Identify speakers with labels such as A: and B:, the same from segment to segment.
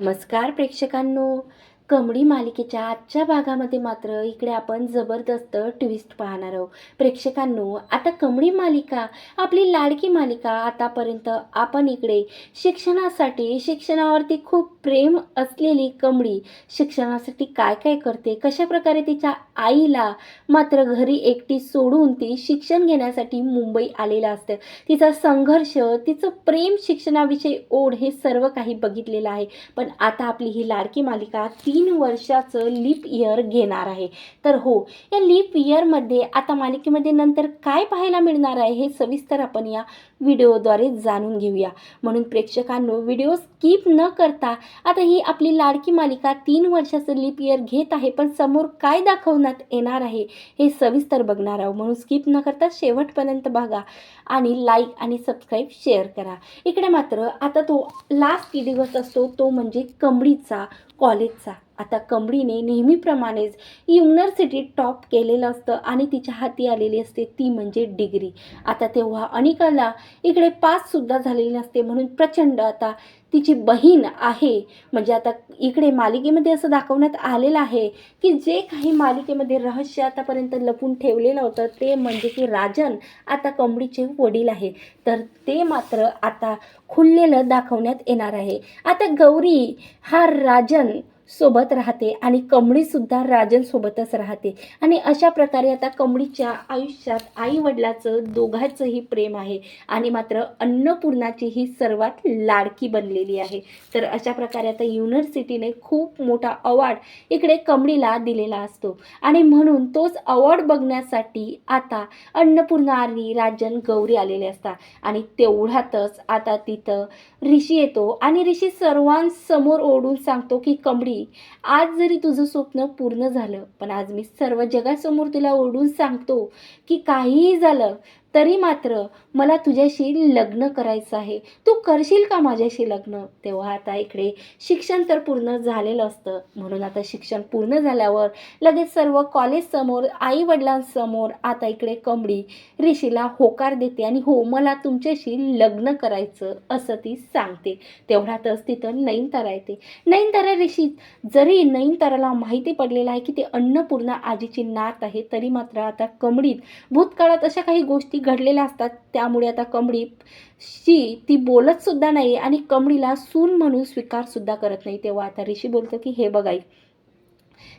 A: नमस्कार प्रेक्षकांनो. कमळी मालिकेच्या आजच्या भागामध्ये मात्र इकडे आपण जबरदस्त ट्विस्ट पाहणार आहोत. प्रेक्षकांनो, आता कमळी मालिका, आपली लाडकी मालिका, आतापर्यंत आपण इकडे शिक्षणावरती खूप प्रेम असलेली कमळी शिक्षणासाठी काय काय करते, कशा प्रकारे तिच्या आईला मात्र घरी एकटी सोडून ती शिक्षण घेण्यासाठी मुंबई आलेलं असतं, तिचा संघर्ष, तिचं प्रेम, शिक्षणाविषयी ओढ, हे सर्व काही बघितलेलं आहे. पण आता आपली ही लाडकी मालिका 3 वर्षाचं लीप इयर घेणार आहे. तर हो, या लीप इयरमध्ये आता मालिकेमध्ये नंतर काय पाहायला मिळणार आहे हे सविस्तर आपण या व्हिडिओद्वारे जाणून घेऊया. म्हणून प्रेक्षकांनो, व्हिडिओ स्किप न करता आता ही आपली लाडकी मालिका 3 वर्षाचं लीप इयर घेत आहे, पण समोर काय दाखवण्यात येणार आहे हे सविस्तर बघणार आहोत. म्हणून स्किप न करता शेवटपर्यंत बघा आणि लाईक आणि सबस्क्राईब शेअर करा. इकडे मात्र आता तो लास्ट दिवस असतो, तो म्हणजे कमळीचा कॉलेजचा. आता कमळीने नेहमीप्रमाणेच युनिव्हर्सिटी टॉप केलेलं असतं आणि तिच्या हाती आलेली असते ती म्हणजे डिग्री. आता तेव्हा अनिकाला इकडे पाससुद्धा झालेली नसते, म्हणून प्रचंड आता तिची बहीण आहे, म्हणजे आता इकडे मालिकेमध्ये असं दाखवण्यात आलेलं आहे की जे काही मालिकेमध्ये रहस्य आतापर्यंत लपून ठेवलेलं होतं ते म्हणजे की राजन आता कमळीचे वडील आहे, तर ते मात्र आता खुललेलं दाखवण्यात येणार आहे. आता गौरी हा राजन सोबत राहते आणि कमळीसुद्धा राजनसोबतच राहते आणि अशा प्रकारे आता कमळीच्या आयुष्यात आईवडिलाचं दोघांचंही प्रेम आहे आणि मात्र अन्नपूर्णाची ही सर्वात लाडकी बनलेली आहे. तर अशा प्रकारे आता युनिव्हर्सिटीने खूप मोठा अवॉर्ड इकडे कमळीला दिलेला असतो आणि म्हणून तोच अवॉर्ड बघण्यासाठी आता अन्नपूर्णा आणि राजन गौरी आलेले असतात आणि तेवढ्यातच आता तिथं ऋषी येतो आणि ऋषी सर्वांसमोर ओढून सांगतो की कमळी, आज जरी तुझं स्वप्न पूर्ण झालं, पण आज मी सर्व जगासमोर तुला ओढून सांगतो की काहीही झालं तरी मात्र मला तुझ्याशी लग्न करायचं आहे. तू करशील का माझ्याशी लग्न? तेव्हा आता इकडे शिक्षण तर पूर्ण झालेलं असतं, म्हणून आता शिक्षण पूर्ण झाल्यावर लगेच सर्व कॉलेजसमोर, आईवडिलांसमोर आता इकडे कमळी ऋषीला होकार देते आणि हो, मला तुमच्याशी लग्न करायचं असं ती सांगते. तेवढ्यातच तिथं नयनतारा येते. नयनतारा ऋषी, जरी नयनताराला माहिती पडलेलं आहे की ते अन्नपूर्णा आजीची नात आहे, तरी मात्र आता कमळीत भूतकाळात अशा काही गोष्टी घडलेल्या असतात, त्यामुळे आता कमळीशी ती बोलत सुद्धा नाही आणि कमळीला सून म्हणून स्वीकार सुद्धा करत नाही. तेव्हा आता ऋषी बोलतो की हे बघाई,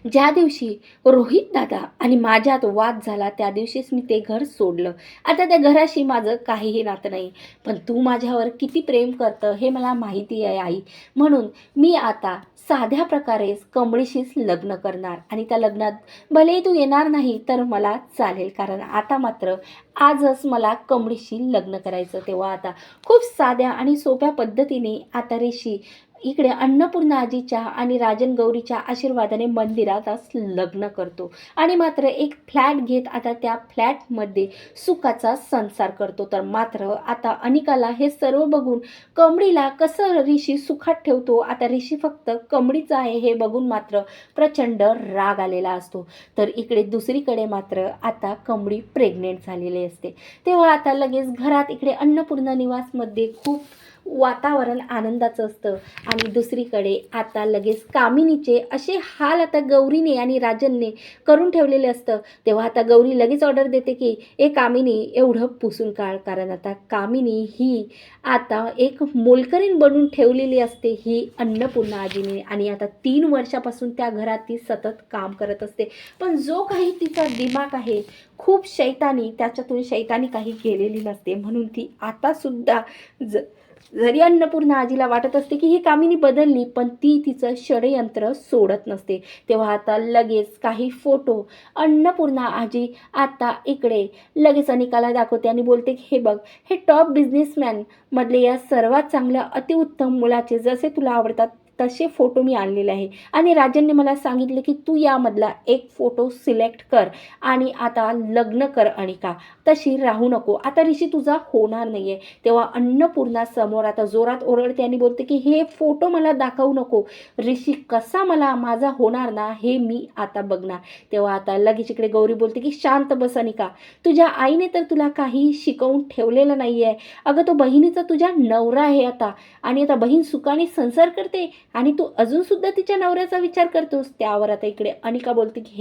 A: ज्या दिवशी रोहित दादा आणि माझ्यात वाद झाला त्या दिवशीच मी ते घर सोडलं. आता त्या घराशी माझं काहीही नातं नाही, पण तू माझ्यावर किती प्रेम करतं हे मला माहिती आहे आई, म्हणून मी आता साध्या प्रकारेच कमळीशीच लग्न करणार आणि त्या लग्नात भलेही तू येणार नाही तर मला चालेल, कारण आता मात्र आजच मला कमळीशी लग्न करायचं. तेव्हा आता खूप साध्या आणि सोप्या पद्धतीने आता ऋषी इकडे अन्नपूर्णा आजीच्या आणि राजन गौरीच्या आशीर्वादाने मंदिरातच लग्न करतो आणि मात्र एक फ्लॅट घेत आता त्या फ्लॅटमध्ये सुखाचा संसार करतो. तर मात्र आता अनिकाला हे सर्व बघून कमळीला कसं ऋषी सुखात ठेवतो, आता ऋषी फक्त कमळीचा आहे हे बघून मात्र प्रचंड राग आलेला असतो. तर इकडे दुसरीकडे मात्र आता कमळी प्रेग्नेंट झालेली असते. तेव्हा आता लगेच घरात इकडे अन्नपूर्णा निवासमध्ये खूप वातावरण आनंदाचं असतं आणि दुसरीकडे आता लगेच कामिनीचे असे हाल आता गौरीने आणि राजनने करून ठेवलेले असतं. तेव्हा आता गौरी लगेच ऑर्डर देते की कामिनी एवढं पुसून काढ, कारण आता कामिनी ही आता एक मोलकरीण बनून ठेवलेली असते ही अन्नपूर्णा आजीने आणि आता 3 वर्षापासून त्या घरात ती सतत काम करत असते, पण जो काही तिचा दिमाग आहे खूप शैतानी, त्याच्यातून शैतानी काही केलेली नसते, म्हणून ती आतासुद्धा जरी अन्नपूर्णा आजीला वाटत असते की ही कामिनी बदलली, पण ती तिचं षडयंत्र सोडत नसते. तेव्हा आता लगेच काही फोटो अन्नपूर्णा आजी आता इकडे लगेच अनिकाला दाखवते आणि बोलते की हे बघ, हे टॉप बिझनेसमॅन मधले या सर्वात चांगल्या अतिउत्तम मुलाचे जसे तुला आवडतात तसे फोटो मी आणलेले आहे आणि राजनने मला सांगितले की तू यामधला एक फोटो सिलेक्ट कर आणि आता लग्न कर अनिका, तशी राहू नको, आता ऋषी तुझा होणार नाही आहे. तेव्हा अन्नपूर्णा समोर आता जोरात ओरडते आणि बोलते की हे फोटो मला दाखवू नको, ऋषी कसा मला माझा होणार ना हे मी आता बघणार. तेव्हा आता लगेच इकडे गौरी बोलते की शांत बस अनिका, तुझ्या आईने तर तुला काही शिकवून ठेवलेलं नाही आहे. अगं तो बहिणीचा तुझ्या नवरा आहे आता आणि आता बहीण सुखाने संसार करते, आणि तू अजूनसुद्धा तिच्या नवऱ्याचा विचार करतोस. त्यावर आता इकडे अनिका बोलते की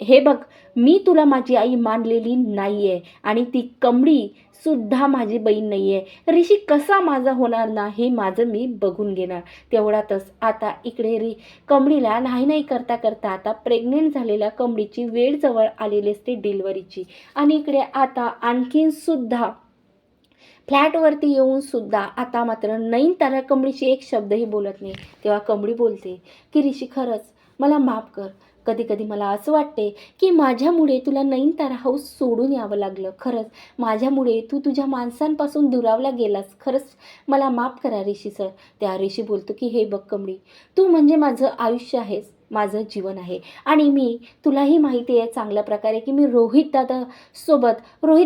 A: हे बघ, मी तुला माझी आई मानलेली नाही आहे आणि ती कमळी सुद्धा माझी बहीण नाही आहे. ऋषी कसा माझा होणार ना, हे माझं मी बघून घेणार. तेवढ्यातच आता इकडे कमळीला नाही करता करता आता प्रेग्नेंट झालेल्या कमळीची वेळ जवळ आलेली असते डिलिव्हरीची. आणि इकडे आता आणखीन सुद्धा फ्लॅटवरती येऊन सुद्धा आता मात्र नयनतारा कमळीशी एक शब्दही बोलत नाही. तेव्हा कमळी बोलते की ऋषी, खरंच मला माफ कर. कधी कधी मला असं वाटते की माझ्यामुळे तुला नयनतारा हाऊस सोडून यावं लागलं. खरंच माझ्यामुळे तू तुझ्या माणसांपासून दुरावला गेलास. खरंच मला माफ करा ऋषी सर. त्या ऋषी बोलतो की हे बघ कमळी, तू म्हणजे माझं आयुष्य आहेस, माझं जीवन आहे. आणि मी तुलाही माहिती आहे चांगल्या प्रकारे की मी रोहित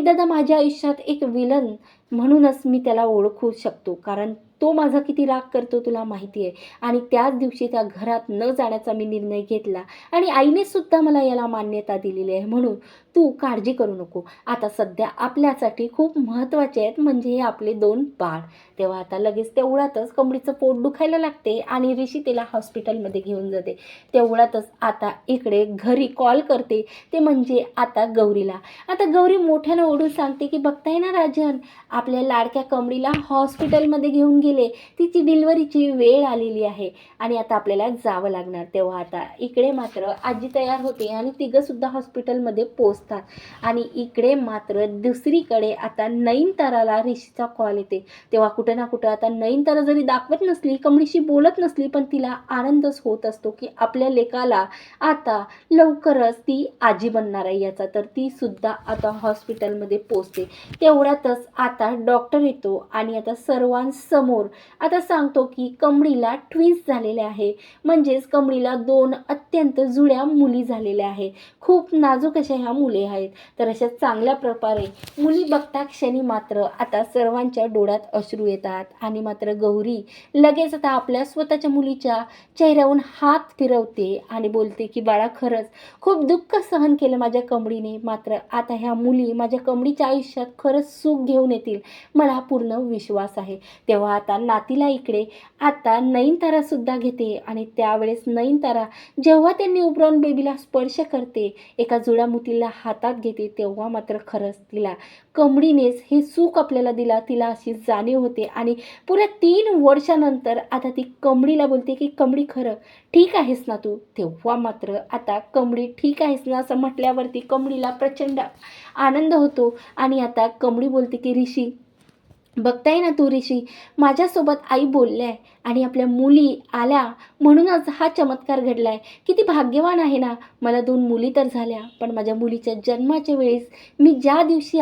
A: दादा माझ्या आयुष्यात एक विलन म्हणूनच मी त्याला ओळखू शकतो. कारण तो माझा किती राग करतो तुला माहिती आहे. आणि त्याच दिवशी त्या घरात न जाण्याचा मी निर्णय घेतला आणि आईने सुद्धा मला याला मान्यता दिलेली आहे. म्हणून तू काळजी करू नको. आता सध्या आपल्यासाठी खूप महत्त्वाचे आहेत म्हणजे हे आपले 2 बाळ. तेव्हा आता लगेच तेवढ्यातच कमळीचं पोट दुखायला लागते आणि ऋषी तिला हॉस्पिटलमध्ये घेऊन जाते. तेवढ्यातच आता इकडे घरी कॉल करते, ते म्हणजे आता गौरीला. आता गौरी मोठ्यानं ओढून सांगते की बघताय ना राजन, आपल्या लाडक्या कमळीला हॉस्पिटलमध्ये घेऊन गेले. तिची डिलिव्हरीची वेळ आलेली आहे आणि आता आपल्याला जावं लागणार. तेव्हा आता इकडे मात्र आजी तयार होते आणि तिघंसुद्धा हॉस्पिटलमध्ये पोचतात. आणि इकडे मात्र दुसरीकडे आता नयनताराला ऋषीचा कॉल येते. तेव्हा कुठं ना कुठं आता नयनतारा जरी दाखवत नसली, कमळीशी बोलत नसली, पण तिला आनंदच होत असतो की आपल्या लेकाला आता लवकरच ती आजी बनणार आहे याचा. तर ती सुद्धा आता हॉस्पिटलमध्ये पोचते. तेवढ्यातच आता डॉक्टर येतो आणि आता सर्वांसमोर आता सांगतो की कमळीला ट्विन्स झालेले आहे. म्हणजेच कमळीला 2 अत्यंत जुळ्या मुली झालेल्या आहे. खूप नाजूक अशा ह्या मुली आहेत. तर अशा चांगल्या प्रकारे मुली बघता क्षणी मात्र आता सर्वांच्या डोळ्यात अश्रू येतात आणि मात्र गौरी लगेच आता आपल्या स्वतःच्या मुलीच्या चेहऱ्यावरून हात फिरवते आणि बोलते की बाळा, खरंच खूप दुःख सहन केलं माझ्या कमळीने. मात्र आता ह्या मुली माझ्या कमळीच्या आयुष्यात खरंच सुख घेऊन येतील, मला पूर्ण विश्वास आहे. तेव्हा आता नातीला इकडे आता नयनतारा सुद्धा घेते आणि त्यावेळेस नयनतारा जेव्हा त्या न्यूबॉर्न बेबीला स्पर्श करते, एका जुळ्या मुलीला हातात घेते, तेव्हा मात्र खरंच तिला कमळीनेच हे सुख आपल्याला दिला, तिला अशी जाणीव होते. आणि पुऱ्या 3 वर्षानंतर आता ती कमळीला बोलते की कमळी, खरं ठीक आहेस ना तू? तेव्हा मात्र आता कमळी ठीक आहेस ना असं म्हटल्यावरती कमळीला प्रचंड आनंद होतो. आणि आता कमळी बोलते की ऋषी, बघताय ना तू ऋषी, माझ्यासोबत आई बोलल्या आणि आपल्या मुली आल्या म्हणूनच हा चमत्कार घडलाय. किती भाग्यवान आहे ना. मला 2 मुली तर झाल्या, पण माझ्या मुलीच्या जन्माच्या वेळेस मी ज्या दिवशी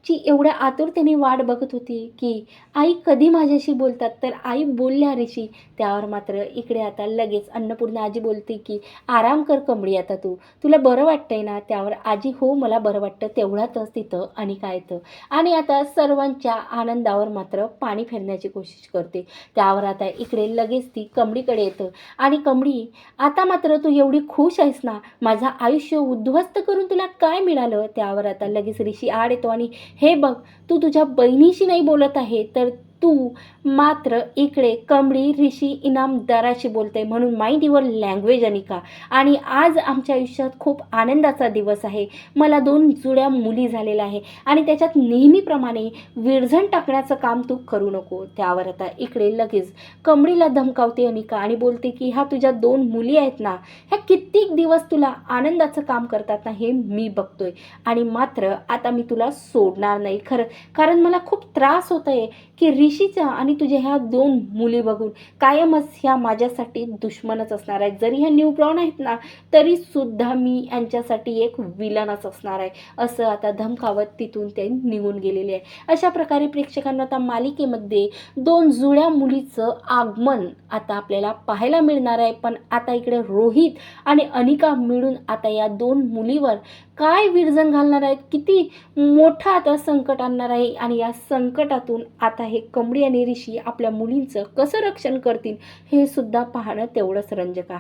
A: ची एवढ्या आतुरतेने वाट बघत होती की आई कधी माझ्याशी बोलतात, तर आई बोलल्या ऋषी. त्यावर मात्र इकडे आता लगेच अन्नपूर्णा आजी बोलते की आराम कर कमळी, आता तुला बरं वाटतंय ना? त्यावर आजी, हो मला बरं वाटतं. तेवढ्यातच तिथं अनिका येतं आणि आता सर्वांच्या आनंदावर मात्र पाणी फेरण्याची कोशिश करते. त्यावर आता इकडे लगेच ती कमळीकडे येतं आणि कमळी, आता मात्र तू एवढी खुश आहेस ना? माझं आयुष्य उद्ध्वस्त करून तुला काय मिळालं? त्यावर आता लगेच ऋषी आड येतो आणि हे बघ, तू तुझ्या बहिणीशी नाही बोलत आहे, तर तू मात्र इकडे कमळी ऋषी इनामदाराशी बोलते. म्हणून माइंड युअर लँग्वेज अनिका. आणि आज आमच्या आयुष्यात खूप आनंदाचा दिवस आहे. मला 2 जुळ्या मुली झालेल्या आहे आणि त्याच्यात नेहमीप्रमाणे विरझण टाकण्याचं काम तू करू नको. त्यावर आता इकडे लगेच कमळीला धमकावते अनिका आणि बोलते की ह्या तुझ्या 2 मुली आहेत ना, ह्या कित्येक दिवस तुला आनंदाचं काम करतात ना, हे मी बघतोय. आणि मात्र आता मी तुला सोडणार नाही खरं, कारण मला खूप त्रास होत आहे की ऋषीच्या आणि तुझ्या ह्या 2 मुली बघून कायमच ह्या माझ्यासाठी दुश्मनच असणार आहेत. जरी ह्या न्यूबॉर्न आहेत ना, तरीसुद्धा मी यांच्यासाठी एक विलनच असणार आहे, असं आता धमकावत तिथून ते निघून गेलेले आहे. अशा प्रकारे प्रेक्षकांना आता मालिकेमध्ये 2 जुळ्या मुलीचं आगमन आता आपल्याला पाहायला मिळणार आहे. पण आता इकडे रोहित आणि अनिका मिळून आता या 2 मुलीवर काय विरजण घालणार आहेत, किती मोठं आता संकट आणणार आहे आणि या संकटातून आता हे कमळी आणि ऋषी आपल्या मुलींचं कसं रक्षण करतील हे सुद्धा पाहणं तेवढंच रंजक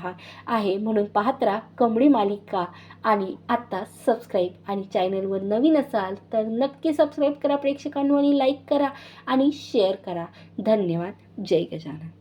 A: आहे. म्हणून पाहत राहा कमळी मालिका. आणि आत्ता सबस्क्राईब आणि चॅनलवर नवीन असाल तर नक्की सबस्क्राईब करा प्रेक्षकांनो आणि लाईक करा आणि शेअर करा. धन्यवाद. जय गजानन.